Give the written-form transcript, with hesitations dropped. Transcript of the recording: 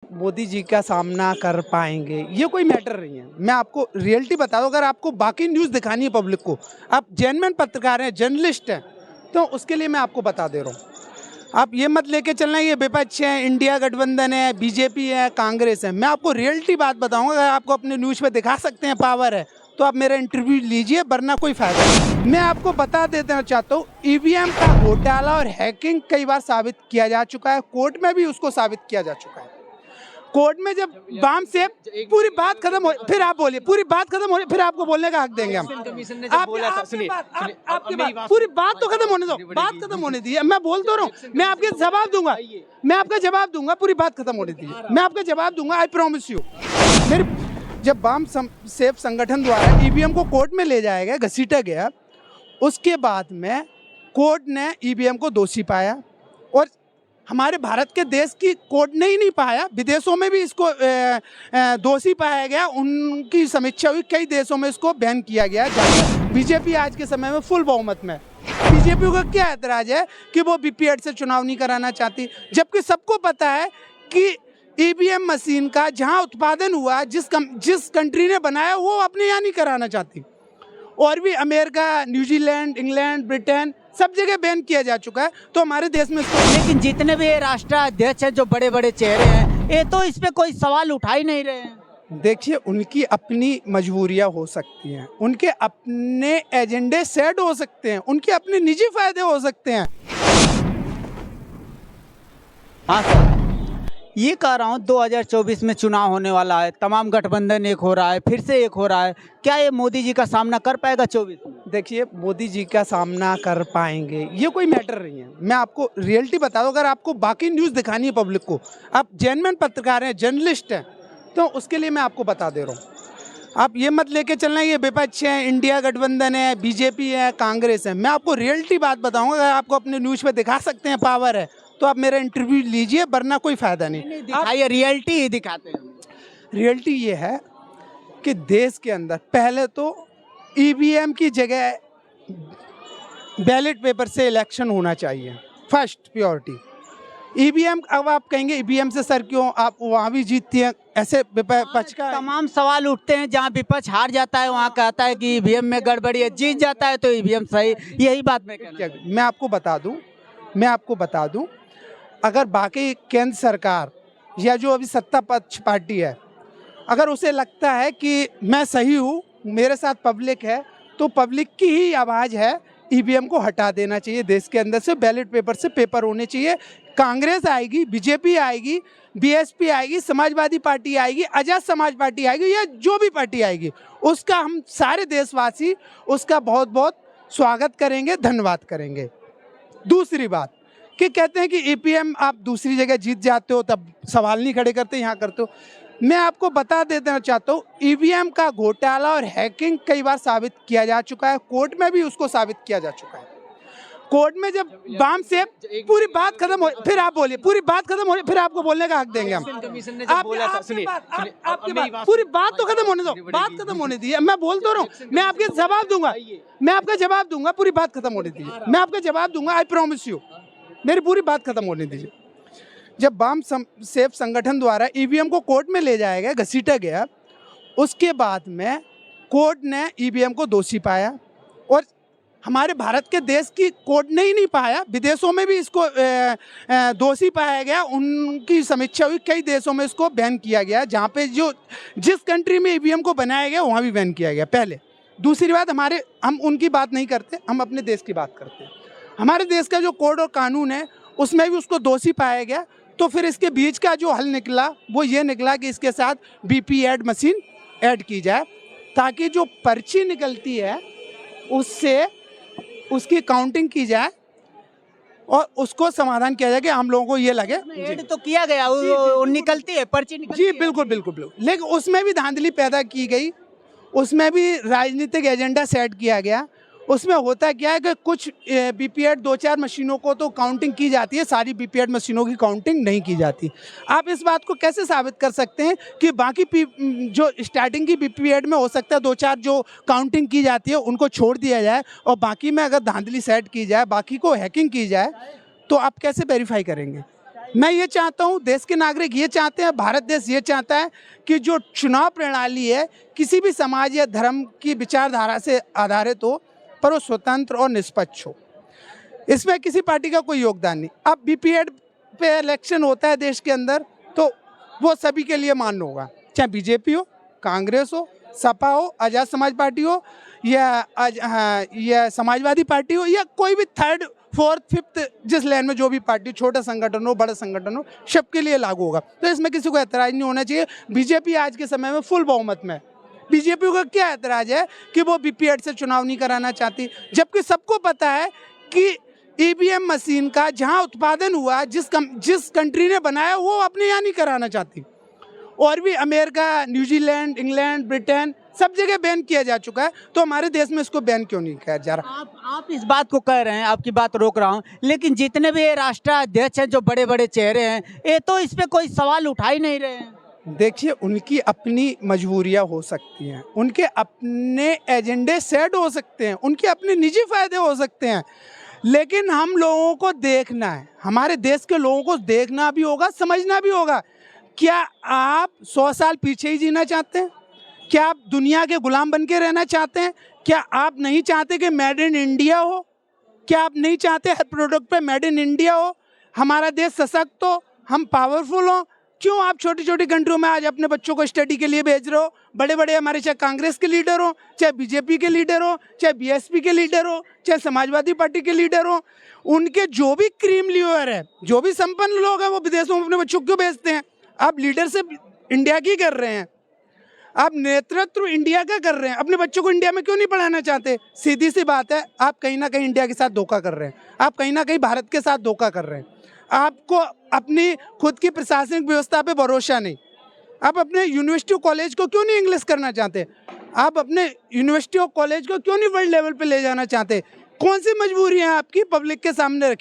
मोदी जी का सामना कर पाएंगे, ये कोई मैटर नहीं है। मैं आपको रियलिटी बता दूं, अगर आपको बाकी न्यूज़ दिखानी है पब्लिक को, आप जेन्युइन पत्रकार हैं, जर्नलिस्ट हैं, तो उसके लिए मैं आपको बता दे रहा हूँ। आप ये मत लेके चलना ये विपक्ष है, इंडिया गठबंधन है, बीजेपी है, कांग्रेस है। मैं आपको रियलिटी बात बताऊंगा। अगर आपको अपने न्यूज़ पे दिखा सकते हैं पावर है तो आप मेरा इंटरव्यू लीजिए, वरना कोई फायदा नहीं। मैं आपको बता देना चाहता हूँ, ईवीएम का घोटाला और हैकिंग कई बार साबित किया जा चुका है, कोर्ट में भी उसको साबित किया जा चुका है। कोर्ट में जब बाम से पूरी बात खत्म हो, फिर आप बोलिए, पूरी बात खत्म हो, फिर आपको बोलने का हक देंगे हम। आपकी बात पूरी बात तो खत्म होने दो, बात खत्म होने दी, मैं बोल तो रहा हूँ, मैं आपके जवाब दूंगा, मैं आपका जवाब दूंगा, पूरी बात खत्म होने दी, मैं आपका जवाब दूंगा, आई प्रॉमिस यू। मेरे जब बाम सेफ संगठन द्वारा ईवीएम को कोर्ट में ले जाया गया, घसीटा गया, उसके बाद में कोर्ट ने ईवीएम को दोषी पाया, और हमारे भारत के देश की कोर्ट ने ही नहीं पाया, विदेशों में भी इसको दोषी पाया गया, उनकी समीक्षा हुई, कई देशों में इसको बैन किया गया। जहाँ बीजेपी आज के समय में फुल बहुमत में, बीजेपी का क्या ऐतराज है कि वो बीपीएड से चुनाव नहीं कराना चाहती, जबकि सबको पता है कि ईवीएम मशीन का जहाँ उत्पादन हुआ, जिस कंट्री ने बनाया, वो अपने यहाँ नहीं कराना चाहती। और भी अमेरिका, न्यूजीलैंड, इंग्लैंड, ब्रिटेन, सब जगह बैन किया जा चुका है, तो हमारे देश में लेकिन जितने भी राष्ट्राध्यक्ष हैं, जो बड़े बड़े चेहरे हैं, ये तो इस पे कोई सवाल उठा ही नहीं रहे हैं। देखिए, उनकी अपनी मजबूरियां हो सकती हैं, उनके अपने एजेंडे सेट हो सकते हैं, उनके अपने निजी फायदे हो सकते हैं। हाँ सर, ये कह रहा हूँ 2024 में चुनाव होने वाला है, तमाम गठबंधन एक हो रहा है, फिर से एक हो रहा है, क्या ये मोदी जी का सामना कर पाएगा 24 में? देखिए, मोदी जी का सामना कर पाएंगे, ये कोई मैटर नहीं है। मैं आपको रियलिटी बता दूं, अगर आपको बाकी न्यूज़ दिखानी है पब्लिक को, आप जेन्युइन पत्रकार हैं, जर्नलिस्ट हैं, तो उसके लिए मैं आपको बता दे रहा हूँ। आप ये मत लेके चलना ये विपक्ष है, इंडिया गठबंधन है, बीजेपी है, कांग्रेस है। मैं आपको रियलिटी बात बताऊँगा। अगर आपको अपने न्यूज़ पे दिखा सकते हैं पावर है तो आप मेरा इंटरव्यू लीजिए, वरना कोई फायदा नहीं। दिखाइए, रियलिटी ही दिखाते हैं। रियलिटी ये है कि देश के अंदर पहले तो ईवीएम की जगह बैलेट पेपर से इलेक्शन होना चाहिए, फर्स्ट प्योरिटी। ईवीएम, अब आप कहेंगे ईवीएम से सर क्यों आप वहाँ भी जीतती हैं, ऐसे विपक्ष का तमाम सवाल उठते हैं, जहाँ विपक्ष हार जाता है वहाँ कहता है कि ईवीएम में गड़बड़ी है, जीत जाता है तो ईवीएम सही। यही बात मैं आपको बता दूं, अगर बाकी केंद्र सरकार या जो अभी सत्ता पक्ष पार्टी है, अगर उसे लगता है कि मैं सही हूँ, मेरे साथ पब्लिक है, तो पब्लिक की ही आवाज़ है, ईवीएम को हटा देना चाहिए देश के अंदर से, बैलेट पेपर से पेपर होने चाहिए। कांग्रेस आएगी, बीजेपी आएगी, बीएसपी आएगी, समाजवादी पार्टी आएगी, आज़ाद समाज पार्टी आएगी, या जो भी पार्टी आएगी, उसका हम सारे देशवासी उसका बहुत बहुत स्वागत करेंगे, धन्यवाद करेंगे। दूसरी बात कि कहते हैं कि ईवीएम आप दूसरी जगह जीत जाते हो तब सवाल नहीं खड़े करते, यहाँ करते हो। मैं आपको बता देना चाहता हूँ, ईवीएम का घोटाला और हैकिंग कई बार साबित किया जा चुका है, कोर्ट में भी उसको साबित किया जा चुका है। कोर्ट में जब बाम से पूरी बात खत्म हो, फिर आप बोलिए, पूरी बात खत्म हो, फिर आपको बोलने का हक देंगे हम। आपकी बात पूरी बात तो खत्म होने दो, बात खत्म होने दी, मैं बोल तो रहा हूँ, मैं आपके जवाब दूंगा, मैं आपका जवाब दूंगा, पूरी बात खत्म होने दीजिए, मैं आपका जवाब दूंगा, आई प्रॉमिस यू। मेरी पूरी बात खत्म होने दीजिए। जब बाम सेफ संगठन द्वारा ईवीएम को कोर्ट में ले जाया गया, घसीटा गया, उसके बाद में कोर्ट ने ईवीएम को दोषी पाया, और हमारे भारत के देश की कोर्ट ने ही नहीं पाया, विदेशों में भी इसको दोषी पाया गया, उनकी समीक्षा हुई, कई देशों में इसको बैन किया गया, जहाँ पे जिस कंट्री में ईवीएम को बनाया गया वहाँ भी बैन किया गया पहले। दूसरी बात, हम उनकी बात नहीं करते, हम अपने देश की बात करते हैं। हमारे देश का जो कोड और कानून है उसमें भी उसको दोषी पाया गया, तो फिर इसके बीच का जो हल निकला वो ये निकला कि इसके साथ बीपीएड मशीन ऐड की जाए, ताकि जो पर्ची निकलती है उससे उसकी काउंटिंग की जाए और उसको समाधान किया जाए कि हम लोगों को ये लगे। ऐड तो किया गया, वो निकलती है, पर्ची निकलती है। बिल्कुल बिल्कुल बिल्कुल, लेकिन उसमें भी धांधली पैदा की गई, उसमें भी राजनीतिक एजेंडा सेट किया गया। उसमें होता क्या है कि कुछ बीपीएड 2-4 मशीनों को तो काउंटिंग की जाती है, सारी बीपीएड मशीनों की काउंटिंग नहीं की जाती। आप इस बात को कैसे साबित कर सकते हैं कि बाकी जो स्टार्टिंग की बीपीएड में हो सकता है 2-4 जो काउंटिंग की जाती है उनको छोड़ दिया जाए, और बाकी में अगर धांधली सेट की जाए, बाकी को हैकिंग की जाए, तो आप कैसे वेरीफाई करेंगे? मैं ये चाहता हूँ, देश के नागरिक ये चाहते हैं, भारत देश ये चाहता है कि जो चुनाव प्रणाली है किसी भी समाज या धर्म की विचारधारा से आधारित हो, पर वो स्वतंत्र और निष्पक्ष हो। इसमें किसी पार्टी का कोई योगदान नहीं। अब बीपीएड पे इलेक्शन होता है देश के अंदर, तो वो सभी के लिए मान्य होगा, चाहे बीजेपी हो, कांग्रेस हो, सपा हो, आज़ाद समाज पार्टी हो, या समाजवादी पार्टी हो, या कोई भी थर्ड फोर्थ फिफ्थ जिस लाइन में जो भी पार्टी, छोटा संगठन हो बड़ा संगठन हो, सबके लिए लागू होगा। तो इसमें किसी को ऐतराज़ नहीं होना चाहिए। बीजेपी आज के समय में फुल बहुमत में है। बीजेपी को क्या ऐतराज़ है कि वो बीपीएड से चुनाव नहीं कराना चाहती, जबकि सबको पता है कि ईवीएम मशीन का जहां उत्पादन हुआ, जिस कंट्री ने बनाया, वो अपने यहाँ नहीं कराना चाहती। और भी अमेरिका, न्यूजीलैंड, इंग्लैंड, ब्रिटेन सब जगह बैन किया जा चुका है, तो हमारे देश में इसको बैन क्यों नहीं किया जा रहा? आप इस बात को कह रहे हैं, आपकी बात रोक रहा हूं, लेकिन जितने भी ये राष्ट्राध्यक्ष हैं, जो बड़े बड़े चेहरे हैं, ये तो इस पे कोई सवाल उठा ही नहीं रहे हैं। देखिए, उनकी अपनी मजबूरियां हो सकती हैं, उनके अपने एजेंडे सेट हो सकते हैं, उनके अपने निजी फायदे हो सकते हैं, लेकिन हम लोगों को देखना है, हमारे देश के लोगों को देखना भी होगा, समझना भी होगा। क्या आप 100 साल पीछे ही जीना चाहते हैं? क्या आप दुनिया के गुलाम बन के रहना चाहते हैं? क्या आप नहीं चाहते कि मेड इन इंडिया हो? क्या आप नहीं चाहते हर प्रोडक्ट पे मेड इन इंडिया हो, हमारा देश सशक्त हो, हम पावरफुल हो? क्यों आप छोटी छोटी कंट्रियों में आज अपने बच्चों को स्टडी के लिए भेज रहे हो? बड़े बड़े हमारे, चाहे कांग्रेस के लीडर हो, चाहे बीजेपी के लीडर हो, चाहे बीएसपी के लीडर हो, चाहे समाजवादी पार्टी के लीडर हो, उनके जो भी क्रीम लीवर है, जो भी संपन्न लोग हैं, वो विदेशों में अपने बच्चों को क्यों भेजते हैं? आप लीडरशिप इंडिया की कर रहे हैं, आप नेतृत्व इंडिया का कर रहे हैं, अपने बच्चों को इंडिया में क्यों नहीं पढ़ाना चाहते? सीधी सी बात है, आप कहीं ना कहीं इंडिया के साथ धोखा कर रहे हैं, आप कहीं ना कहीं भारत के साथ धोखा कर रहे हैं। आपको अपनी खुद की प्रशासनिक व्यवस्था पे भरोसा नहीं। आप अपने यूनिवर्सिटी कॉलेज को क्यों नहीं इंग्लिश करना चाहते? आप अपने यूनिवर्सिटी और कॉलेज को क्यों नहीं वर्ल्ड लेवल पे ले जाना चाहते? कौन सी मजबूरी है आपकी? पब्लिक के सामने रखिए।